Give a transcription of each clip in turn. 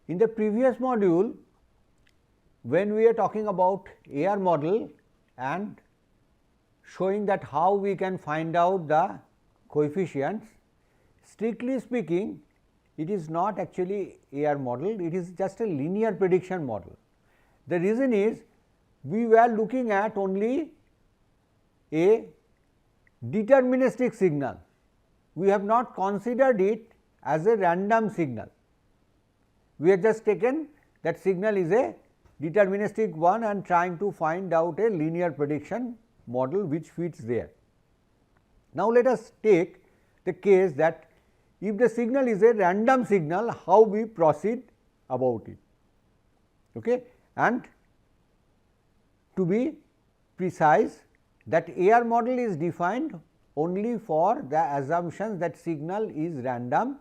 In the previous module, when we are talking about AR model and showing that how we can find out the coefficients, strictly speaking it is not actually AR model, it is just a linear prediction model. The reason is we were looking at only a deterministic signal, we have not considered it as a random signal. We have just taken that signal is a deterministic one and trying to find out a linear prediction model which fits there. Now, let us take the case that if the signal is a random signal, how we proceed about it. Okay. And to be precise, that AR model is defined only for the assumptions that signal is random,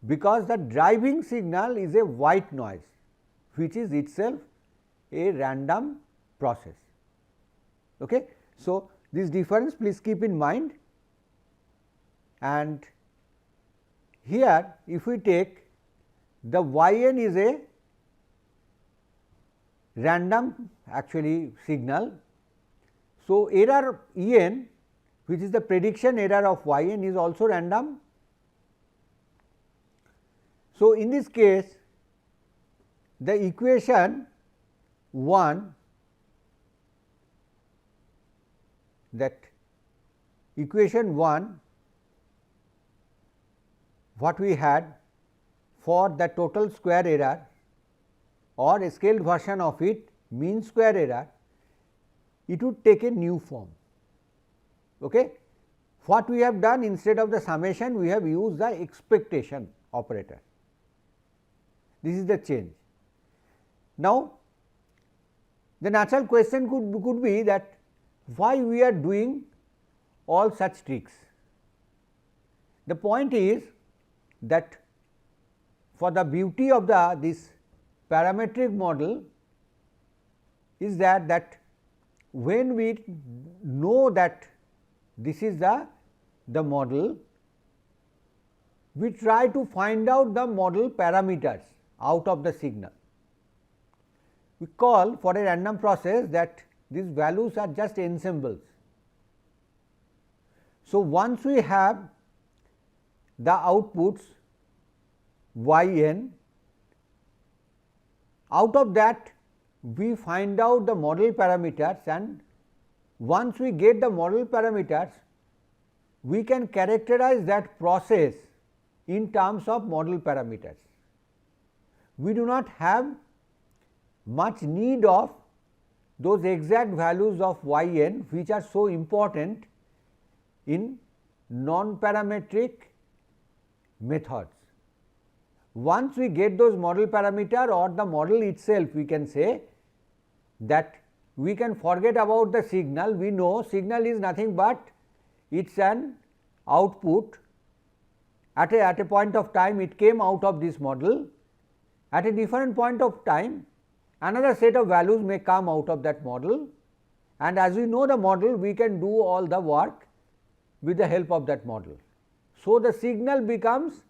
because the driving signal is a white noise which is itself a random process. Okay. So, this difference please keep in mind, and here if we take the yn is a random actually signal. So, error En which is the prediction error of yn is also random. So, in this case the equation 1, that equation 1 what we had for the total square error or a scaled version of it mean square error, it would take a new form. Okay. What we have done, instead of the summation we have used the expectation operator. This is the change. Now, the natural question could be that why we are doing all such tricks. The point is that for the beauty of this parametric model is that when we know that this is the model, we try to find out the model parameters out of the signal. We call for a random process that these values are just ensembles. So, once we have the outputs yn, out of that we find out the model parameters, and once we get the model parameters, we can characterize that process in terms of model parameters. We do not have much need of those exact values of yn which are so important in non-parametric methods. Once we get those model parameter or the model itself, we can say that we can forget about the signal. We know signal is nothing but it is an output at a point of time, it came out of this model. At a different point of time, another set of values may come out of that model, and as we know the model, we can do all the work with the help of that model. So, the signal becomes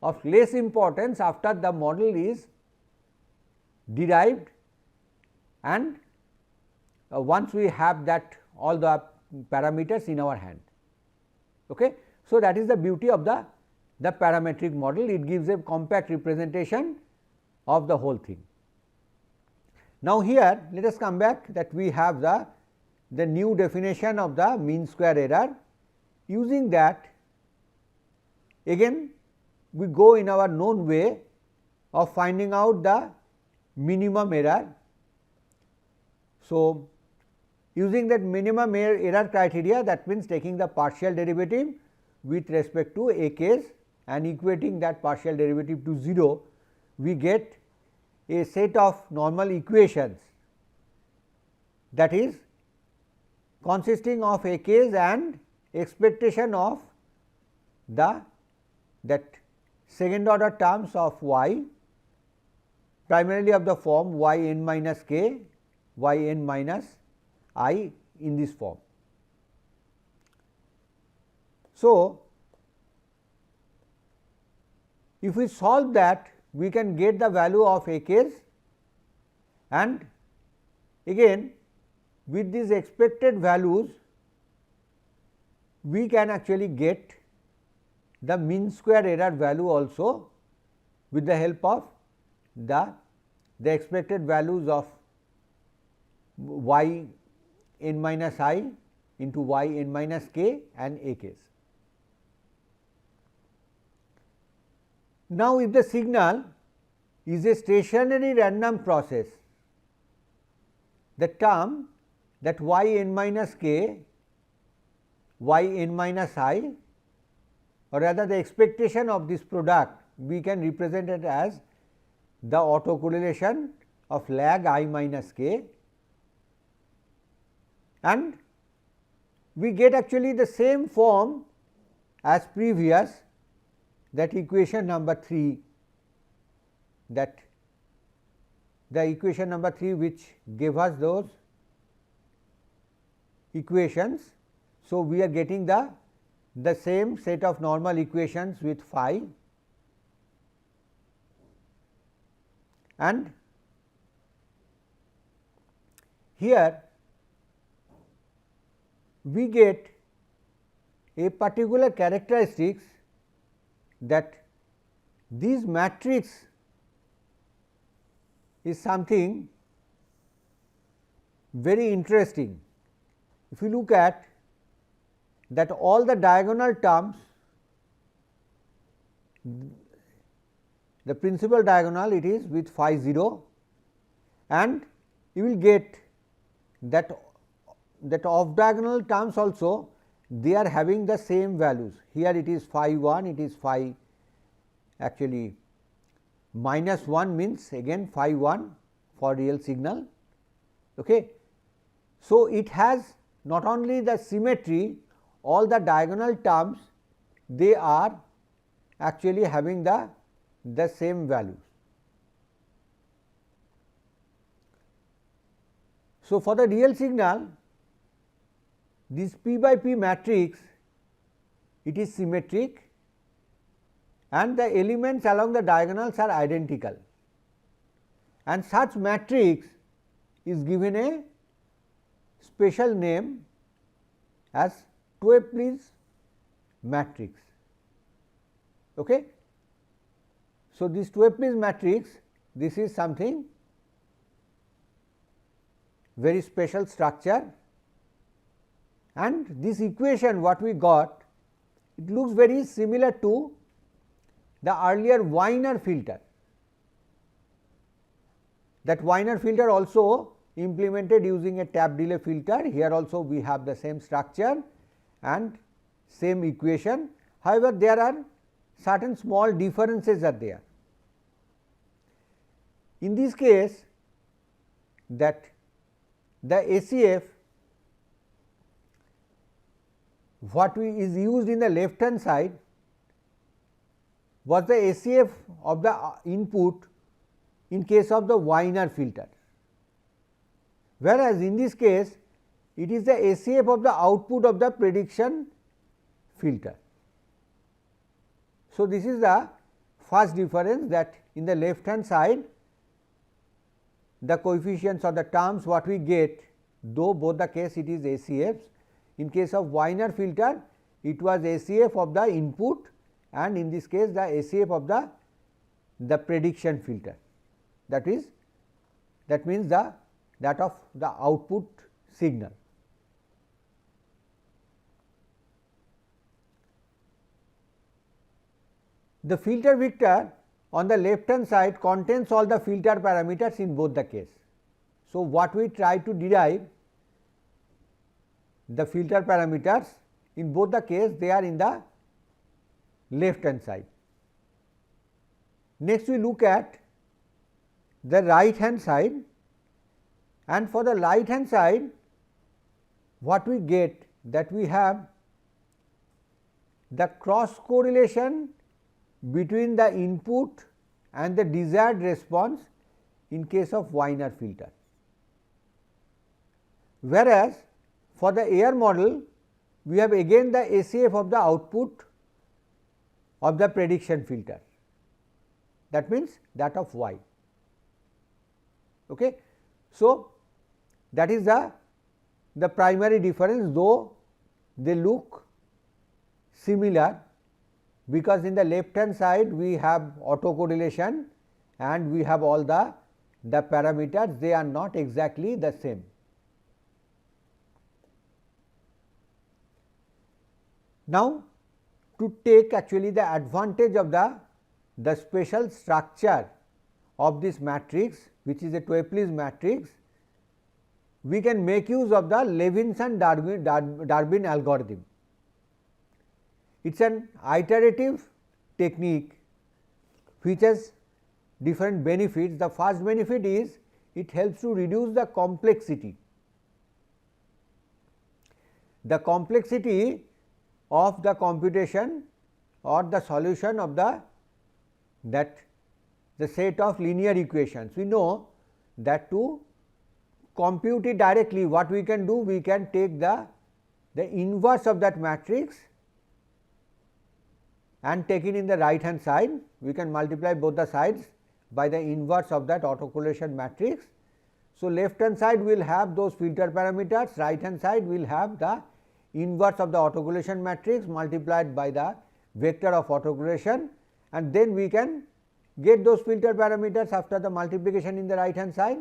of less importance after the model is derived, and once we have that all the parameters in our hand. Okay. So, that is the beauty of the parametric model, it gives a compact representation of the whole thing. Now, here let us come back that we have the new definition of the mean square error. Using that, again we go in our known way of finding out the minimum error. So, using that minimum error criteria, that means taking the partial derivative with respect to a case and equating that partial derivative to 0, we get a set of normal equations, that is consisting of a case and expectation of that second order terms of y, primarily of the form y n minus k, y n minus I in this form. So, if we solve that, we can get the value of AKs, and again with these expected values we can actually get the mean square error value also with the help of the expected values of y n minus I into y n minus k and AKs. Now, if the signal is a stationary random process, the term that y n minus k, y n minus I, or rather the expectation of this product, we can represent it as the autocorrelation of lag I minus k, and we get actually the same form as previous, that equation number 3, that the equation number 3 which gave us those equations. So, we are getting the same set of normal equations with phi, and here we get a particular characteristics that this matrix is something very interesting. If you look at that, all the diagonal terms, the principal diagonal it is with phi 0, and you will get that off diagonal terms also they are having the same values. Here it is phi 1, it is phi actually minus 1 means again phi 1 for real signal. Okay. So, it has not only the symmetry, all the diagonal terms they are actually having the same values. So, for the real signal, this p by p matrix it is symmetric and the elements along the diagonals are identical, and such matrix is given a special name as Swayam matrix. Okay. So, this Swayam matrix, this is something very special structure, and this equation what we got, it looks very similar to the earlier Wiener filter. That Wiener filter also implemented using a tap delay filter. Here also we have the same structure and same equation. However, there are certain small differences are there. In this case, that the ACF what is used in the left hand side was the ACF of the input in case of the Wiener filter, whereas in this case it is the ACF of the output of the prediction filter. So, this is the first difference, that in the left hand side the coefficients or the terms what we get, though both the case it is ACFs. In case of Wiener filter it was ACF of the input, and in this case the ACF of the prediction filter, that means that of the output signal. The filter vector on the left hand side contains all the filter parameters in both the case. So, what we try to derive the filter parameters in both the case, they are in the left hand side. Next we look at the right hand side, and for the right hand side what we get, that we have the cross correlation between the input and the desired response in case of Wiener filter, whereas for the air model we have again the ACF of the output of the prediction filter. that means that of y. Okay. So, that is the primary difference, though they look similar, because in the left hand side we have autocorrelation and we have all the parameters, they are not exactly the same. Now, to take actually the advantage of the special structure of this matrix, which is a Toeplitz matrix, we can make use of the Levinson-Darwin algorithm. It is an iterative technique which has different benefits. The first benefit is it helps to reduce the complexity. The complexity of the computation or the solution of the set of linear equations. We know that to compute it directly, what we can do, we can take the inverse of that matrix and take it in the right hand side. We can multiply both the sides by the inverse of that autocorrelation matrix. So, left hand side will have those filter parameters, right hand side will have the inverse of the autocorrelation matrix multiplied by the vector of autocorrelation, and then we can get those filter parameters after the multiplication in the right hand side.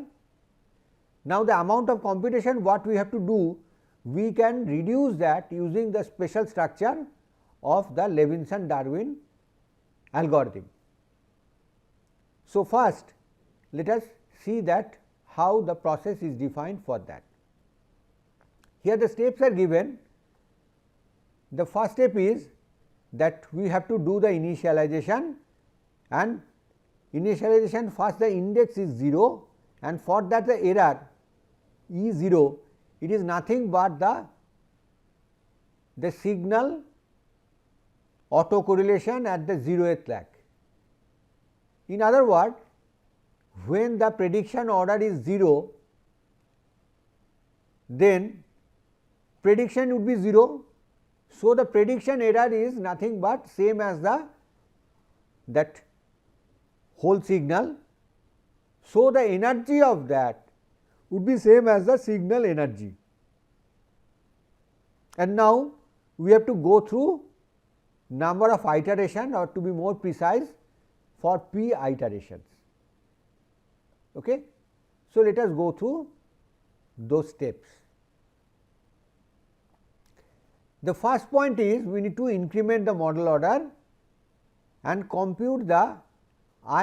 Now, the amount of computation what we have to do, we can reduce that using the special structure of the Levinson-Darwin algorithm. So, first let us see that how the process is defined for that. Here the steps are given. The first step is that we have to do the initialization, and initialization first the index is 0, and for that the error E 0, it is nothing but the signal autocorrelation at the 0th lag. In other words, when the prediction order is 0, then prediction would be 0. So, the prediction error is nothing but same as that whole signal. So, the energy of that would be same as the signal energy. And now, we have to go through number of iterations, or to be more precise, for p iterations. Okay. So, let us go through those steps. The first point is we need to increment the model order and compute the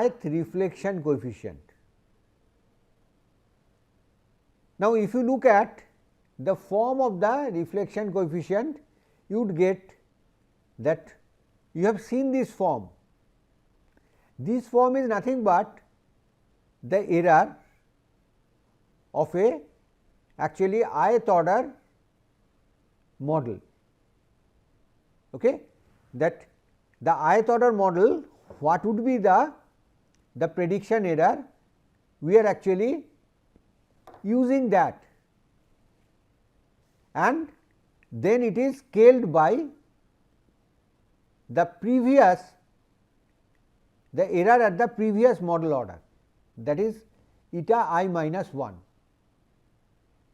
ith reflection coefficient. Now, if you look at the form of the reflection coefficient, you would get that you have seen this form. This form is nothing but the error of a actually ith order model. Okay. That the ith order model, what would be the prediction error? We are actually using that, and then it is scaled by the previous, the error at the previous model order, that is eta I minus 1.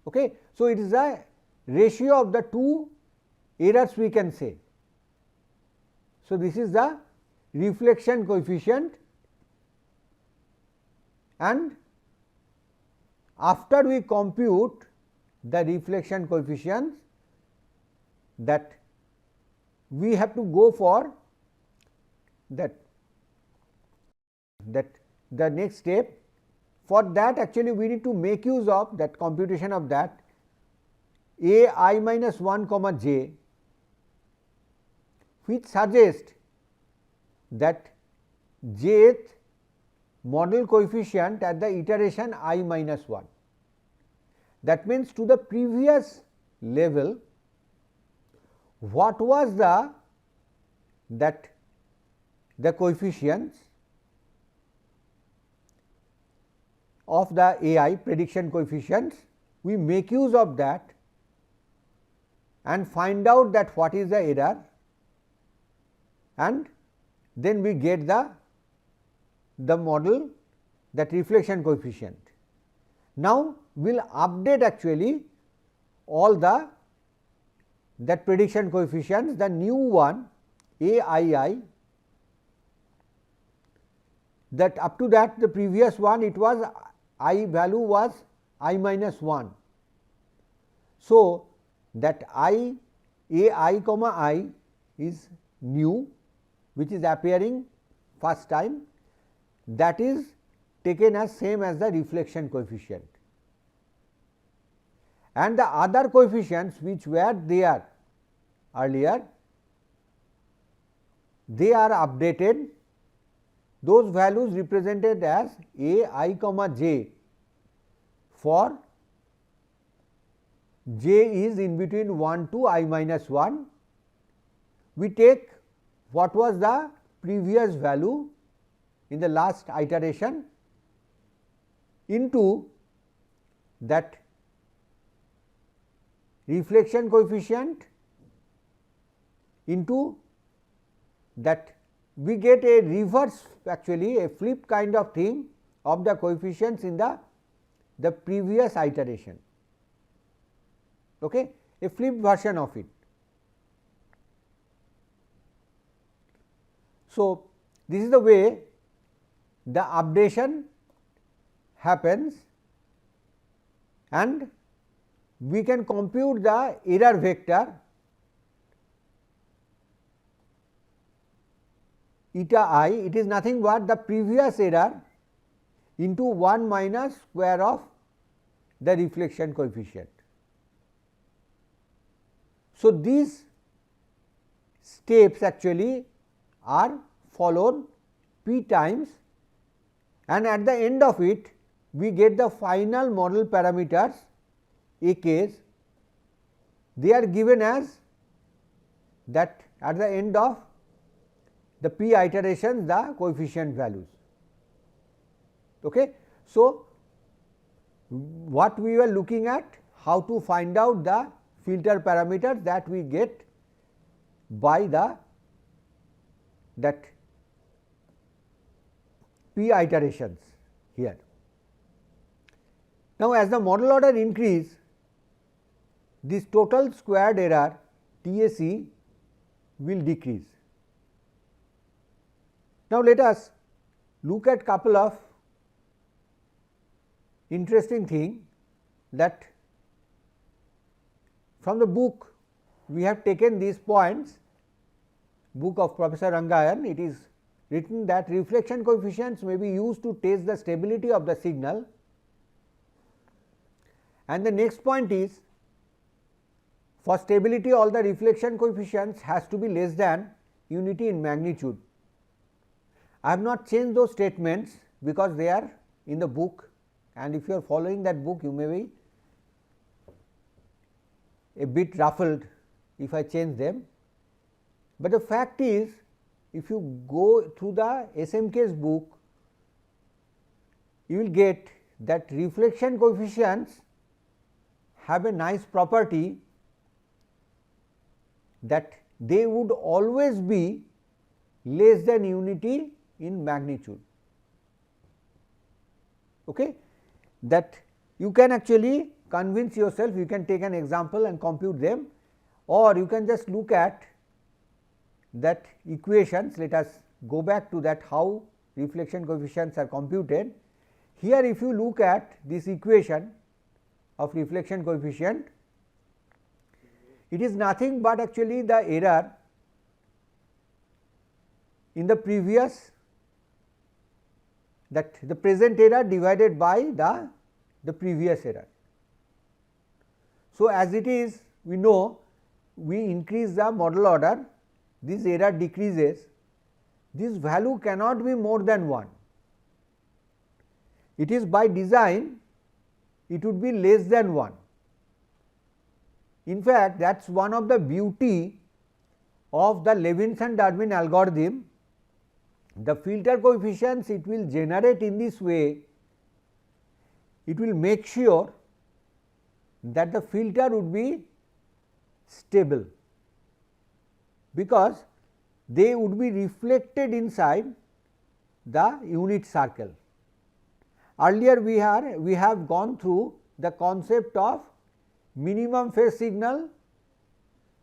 Okay. So, it is a ratio of the two errors we can say. So, this is the reflection coefficient, and after we compute the reflection coefficients, that we have to go for that the next step. For that actually we need to make use of that computation of that a I minus 1 comma j, which suggests that jth model coefficient at the iteration I minus 1. That means, to the previous level, what was the coefficients of the AI prediction coefficients, we make use of that and find out that what is the error, and then we get the the model, that reflection coefficient. Now, we will update actually all the that prediction coefficients, the new one AII, that up to that the previous one it was I value was I minus 1. So, that AI comma I is new, which is appearing first time, that is taken as same as the reflection coefficient, and the other coefficients which were there earlier, they are updated. Those values represented as AI comma j for j is in between 1 to I minus 1. We take what was the previous value in the last iteration into that reflection coefficient into that, we get a reverse, actually a flip kind of thing of the coefficients in the previous iteration, okay, a flip version of it. So, this is the way the updation happens, and we can compute the error vector eta I. It is nothing but the previous error into 1 minus square of the reflection coefficient. So, these steps actually are followed p times, and at the end of it we get the final model parameters AKs. They are given as that at the end of the p iterations, the coefficient values. Okay. So, what we were looking at, how to find out the filter parameters that we get by the that p iterations here. Now, as the model order increase, this total squared error TAC will decrease. Now, let us look at couple of interesting thing that from the book we have taken these points, book of Professor Rangayan. It is written that reflection coefficients may be used to test the stability of the signal, and the next point is, for stability all the reflection coefficients has to be less than unity in magnitude. I have not changed those statements because they are in the book, and if you are following that book you may be a bit ruffled if I change them. But the fact is, if you go through the SMK's book, you will get that reflection coefficients have a nice property that they would always be less than unity in magnitude. Okay? That you can actually convince yourself, you can take an example and compute them, or you can just look at that equations. Let us go back to that, how reflection coefficients are computed. Here if you look at this equation of reflection coefficient, it is nothing but actually the error in the previous, that the present error divided by the previous error. So, as it is, we know we increase the model order, this error decreases, this value cannot be more than 1. It is by design, it would be less than 1. In fact, that is one of the beauty of the Levinson-Durbin algorithm. The filter coefficients it will generate in this way, it will make sure that the filter would be stable, because they would be reflected inside the unit circle. Earlier we have gone through the concept of minimum phase signal,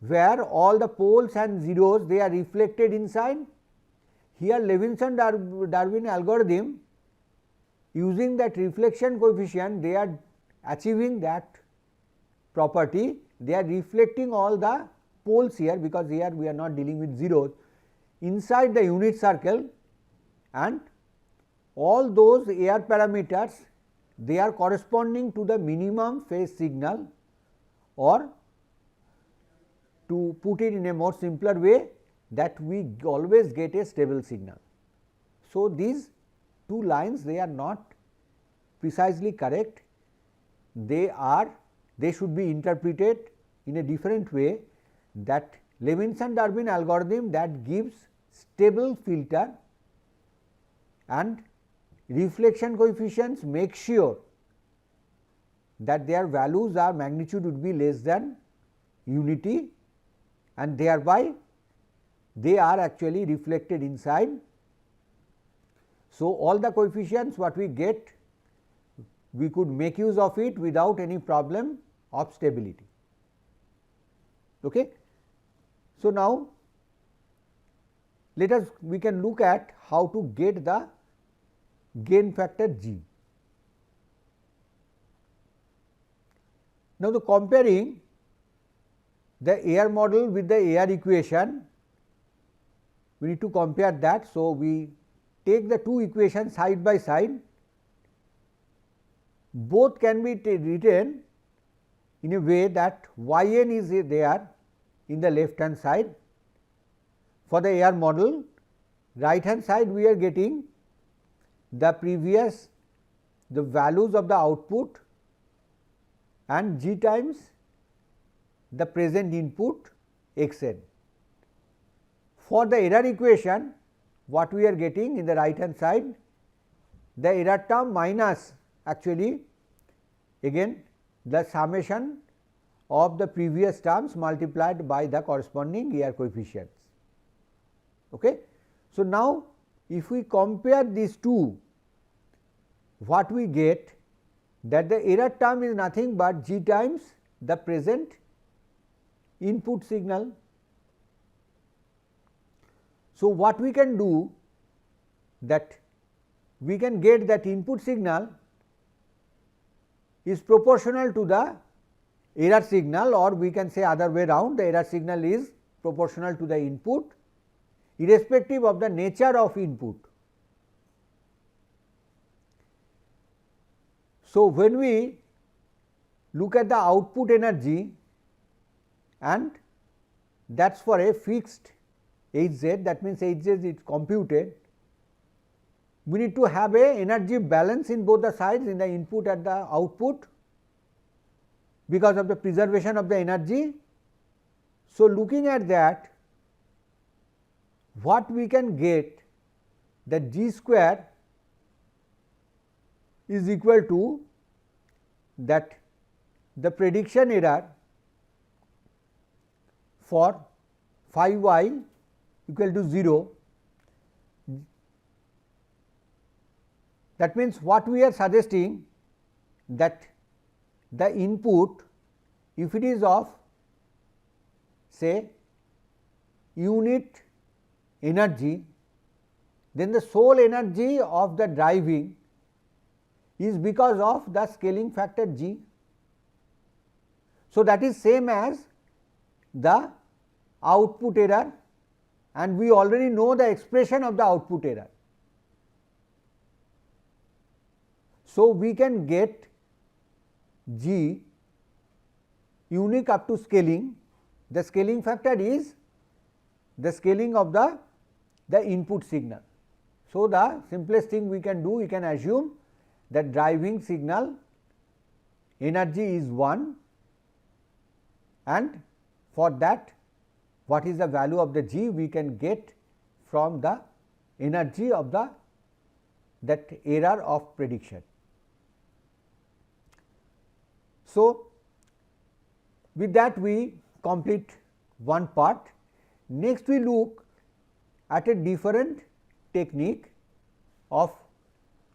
where all the poles and zeros they are reflected inside. Here Levinson-Darwin algorithm, using that reflection coefficient, they are achieving that property. They are reflecting all the poles here, because here we are not dealing with zeros, inside the unit circle, and all those air parameters they are corresponding to the minimum phase signal, or to put it in a more simpler way, that we always get a stable signal. So, these two lines they are not precisely correct, they should be interpreted in a different way, that Levinson-Darwin algorithm that gives stable filter and reflection coefficients make sure that their values or magnitude would be less than unity, and thereby they are actually reflected inside. So, all the coefficients what we get, we could make use of it without any problem of stability. Okay. So, now we can look at how to get the gain factor G. Now, the comparing the air model with the air equation, we need to compare that. So, we take the two equations side by side, both can be written in a way that yn is there in the left hand side. For the air model, right hand side we are getting the values of the output and G times the present input x n. For the error equation, what we are getting in the right hand side, the error term minus actually again the summation of the previous terms multiplied by the corresponding air coefficients. Okay. So, now if we compare these two, what we get, that the error term is nothing but G times the present input signal. So, what we can do, that we can get that input signal is proportional to the error signal, or we can say other way round, the error signal is proportional to the input irrespective of the nature of input. So, when we look at the output energy, and that is for a fixed Hz, that means Hz is computed, we need to have a energy balance in both the sides, in the input and the output, because of the preservation of the energy. So, looking at that, what we can get, that G square is equal to that the prediction error for phi y equal to 0. That means, what we are suggesting, that the input, if it is of say unit energy, then the sole energy of the driving is because of the scaling factor G. So, that is same as the output error, and we already know the expression of the output error. So, we can get G unique up to scaling. The scaling factor is the scaling of the input signal. So, the simplest thing we can do, we can assume that driving signal energy is 1, and for that what is the value of the G we can get from the energy of that error of prediction. So, with that we complete one part. Next we look at a different technique, of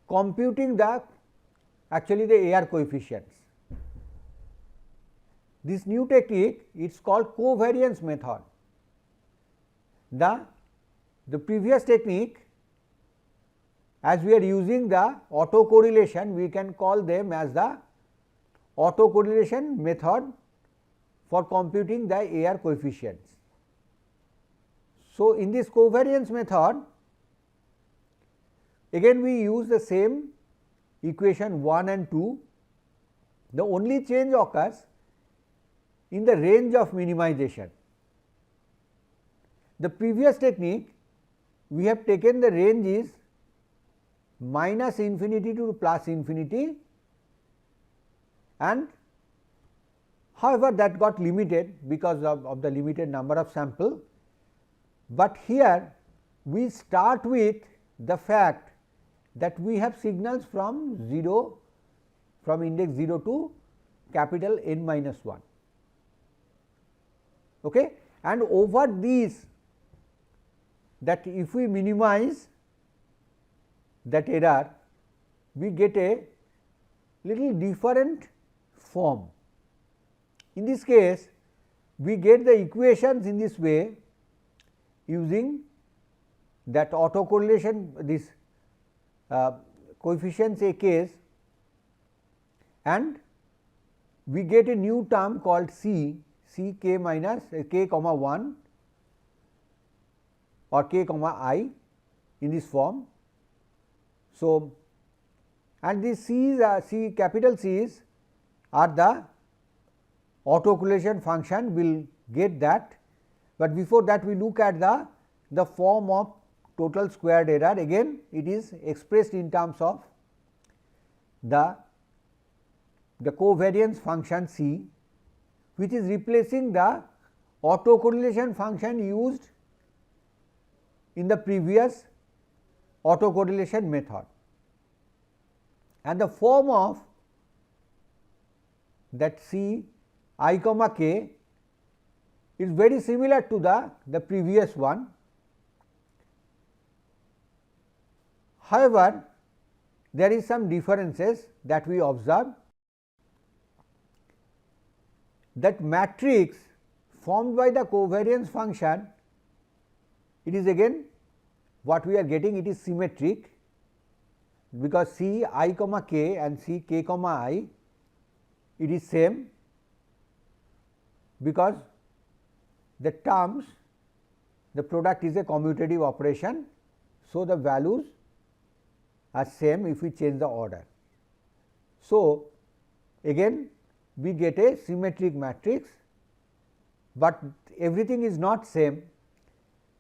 computing the actually the AR coefficients. This new technique is called covariance method. The previous technique, as we are using the autocorrelation, we can call them as the autocorrelation method for computing the AR coefficients. So, in this covariance method, again we use the same equation 1 and 2. The only change occurs in the range of minimization. The previous technique, we have taken the range is minus infinity to plus infinity, and however, that got limited because of the limited number of sample, but here we start with the fact that we have signals from index 0 to capital N minus 1. Okay? And over these, that if we minimize that error, we get a little different form. In this case, we get the equations in this way using that autocorrelation, this coefficients a k's, and we get a new term called c k minus k comma 1 or k comma I in this form. So, and these C's are capital C's are the autocorrelation function, we will get that, but before that we look at the form of total squared error. Again it is expressed in terms of the covariance function C, which is replacing the autocorrelation function used in the previous autocorrelation method, and the form of that C I comma k is very similar to the previous one. However, there is some differences that we observe. That matrix formed by the covariance function, it is again what we are getting, it is symmetric, because C I comma k and C k comma I, it is same, because the terms, the product is a commutative operation. So, the values are same if we change the order. So, again we get a symmetric matrix, but everything is not same.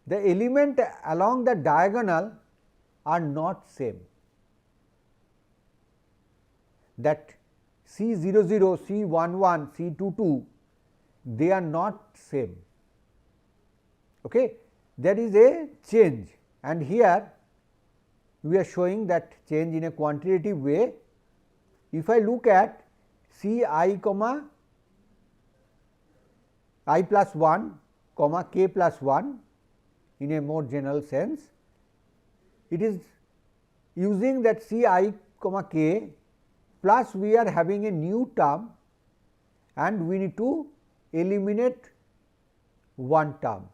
The element along the diagonal are not same. That C 00, C 11, C 22, they are not same. Okay. There is a change, and here we are showing that change in a quantitative way. If I look at C I comma I plus 1 comma k plus 1 in a more general sense, it is using that C I comma k plus we are having a new term, and we need to eliminate one term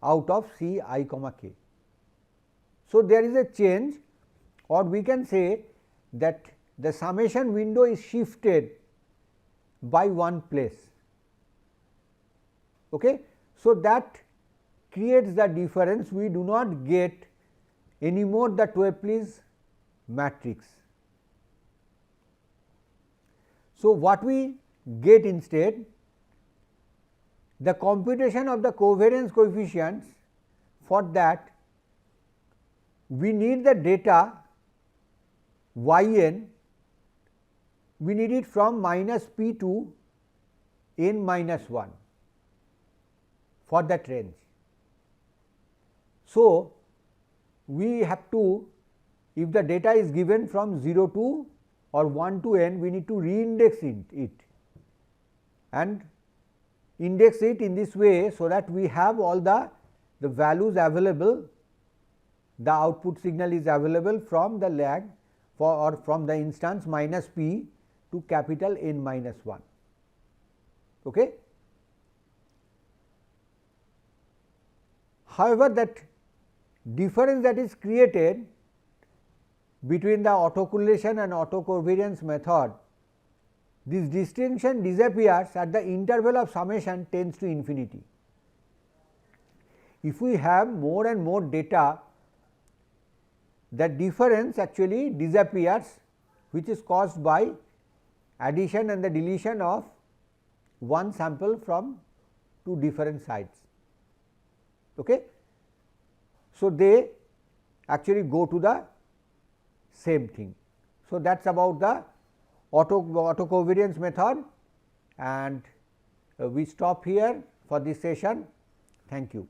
out of C I comma k. So, there is a change, or we can say that the summation window is shifted by one place. Okay. So, that creates the difference, we do not get anymore the Toeplitz matrix. So, what we get instead, the computation of the covariance coefficients, for that we need the data y n, we need it from minus p to n minus 1 for that range. So, we have to, if the data is given from 0 to or 1 to n, we need to reindex it and index it in this way, so that we have all the values available the output signal is available from the lag or from the instance minus p to capital N minus 1. Okay. However, that difference that is created between the autocorrelation and autocovariance method, this distinction disappears at the interval of summation tends to infinity. If we have more and more data, that difference actually disappears, which is caused by addition and the deletion of one sample from two different sites. Okay. So, they actually go to the same thing. So, that is about the autocovariance method, and we stop here for this session. Thank you.